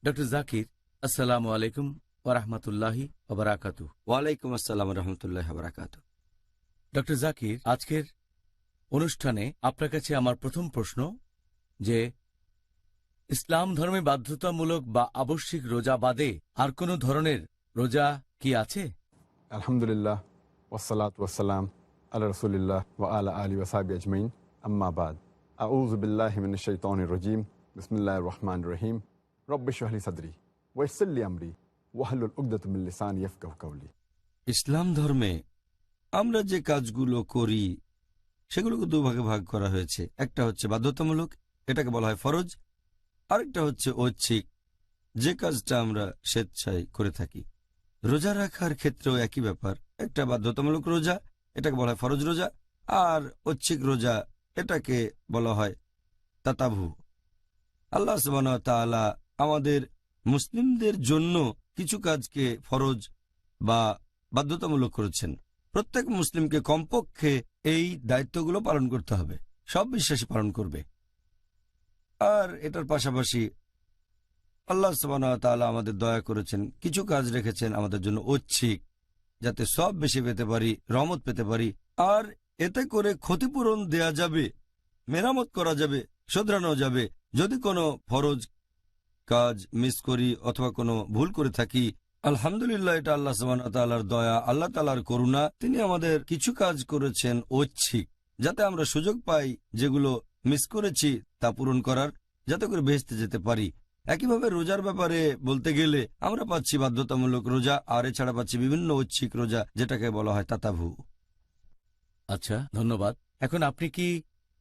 Doctor Zakir, আসসালামু আলাইকুম ওয়া রাহমাতুল্লাহি ওয়া বারাকাতুহু। ওয়ালাইকুম আসসালাম রহমতুল্লাহ বারাকাত। ডক্টর জাকির, আজকের অনুষ্ঠানে আপনার কাছে আমার প্রথম প্রশ্ন যে ইসলাম ধর্মে বাধ্যতামূলক বা আবশ্যিক রোজা বাদে আর কোনো ধরনের রোজা কি আছে? আলহামদুলিল্লাহ ওয়াসসালাতু ওয়াসসালাম আলা রাসূলিল্লাহ ওয়া আলা আলিহি ওয়া সাহবিহি আজমাইন, আম্মা বাদ। আউযু বিল্লাহি মিনাশ শাইতানির রাজীম। বিসমিল্লাহির রহমানির রহিম। রব্বি ইশরাহ লি সাদরি ওয়া ইয়াসসির লি আমরি ওয়াহলুল উকদাতাম মিন লিসানি ইয়াফকাহু কাওলি। ইসলাম ধর্মে আমরা যে কাজগুলো করি সেগুলোকে দুভাগে ভাগ করা হয়েছে। একটা হচ্ছে বাধ্যতামূলক, এটাকে বলা হয় ফরজ। আরেকটা হচ্ছে ঐচ্ছিক, যে কাজটা আমরা স্বেচ্ছায় করে থাকি। রোজা রাখার ক্ষেত্রেও একই ব্যাপার। একটা বাধ্যতামূলক রোজা, এটাকে বলা হয় ফরজ রোজা। আর ঐচ্ছিক রোজা, এটাকে বলা হয় তাতাভু। আল্লাহ সুবহানাহু ওয়া তাআলা আমাদের মুসলিমদের জন্য কিছু কাজকে ফরজ বা বাধ্যতামূলক করেছেন। প্রত্যেক মুসলিমকে কমপক্ষে এই দায়িত্বগুলো পালন করতে হবে। সব বিশ্বাসী পালন করবে। আর এটার পাশাপাশি আল্লাহ সুবহানাহু ওয়া তাআলা আমাদের দয়া করেছেন, কিছু কাজ রেখেছেন আমাদের জন্য ঐচ্ছিক, যাতে সব বেশি পেতে পারি, রহমত পেতে পারি। আর এতে করে ক্ষতিপূরণ দেয়া যাবে, মেরামত করা যাবে, শোধরানো যাবে যদি কোনো ফরজ কাজ মিস করি অথবা কোনো ভুল করে থাকি। আলহামদুলিল্লাহ, এটা আল্লাহ সুবহানাহু ওয়া তাআলার দয়া, আল্লাহ তাআলার করুণা। তিনি আমাদের কিছু কাজ করেছেন ঐচ্ছিক, যাতে আমরা সুযোগ পাই যেগুলো মিস করেছি তা পূরণ করার, যাতে করে বেহেশতে যেতে পারি। একইভাবে রোজার ব্যাপারে বলতে গেলে আমরা পাচ্ছি বাধ্যতামূলক রোজা, আর এছাড়া পাচ্ছি বিভিন্ন ঐচ্ছিক রোজা, যেটাকে বলা হয় তাতাভু। আচ্ছা, ধন্যবাদ। এখন আপনি কি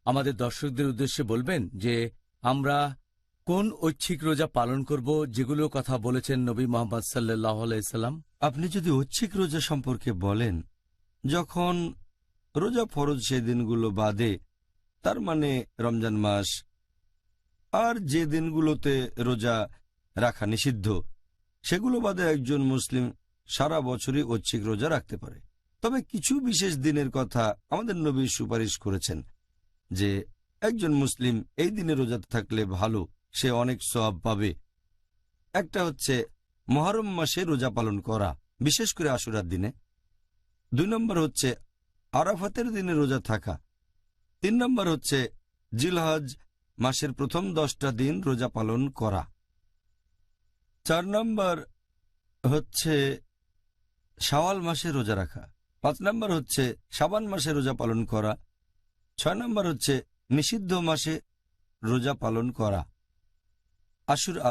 আমাদের দর্শকদের উদ্দেশ্যে বলবেন যে আমরা কোন ঐচ্ছিক রোজা পালন করব, যেগুলো কথা বলেছেন নবী মুহাম্মদ সাল্লাল্লাহু আলাইহি সাল্লাম? আপনি যদি ঐচ্ছিক রোজা সম্পর্কে বলেন, যখন রোজা ফরজ সেই দিনগুলো বাদে, তার মানে রমজান মাস আর যে দিনগুলোতে রোজা রাখা নিষিদ্ধ, সেগুলো বাদে একজন মুসলিম সারা বছরই ঐচ্ছিক রোজা রাখতে পারে। তবে কিছু বিশেষ দিনের কথা আমাদের নবী সুপারিশ করেছেন যে একজন মুসলিম এই দিনে রোজা থাকলে ভালো, সে অনেক সওয়াব পাবে। একটা হচ্ছে মুহররম মাসে রোজা পালন করা, বিশেষ করে আশুরার দিনে। 2 নম্বর হচ্ছে আরাফাতের দিনে রোজা থাকা। 3 নম্বর হচ্ছে জিলহজ মাসের প্রথম 10টা দিন রোজা পালন করা। 4 নম্বর হচ্ছে শাওয়াল মাসে রোজা রাখা। 5 নম্বর হচ্ছে শাবান মাসে রোজা পালন করা। 6 নম্বর হচ্ছে নিষিদ্ধ মাসে রোজা পালন করা। আশুরা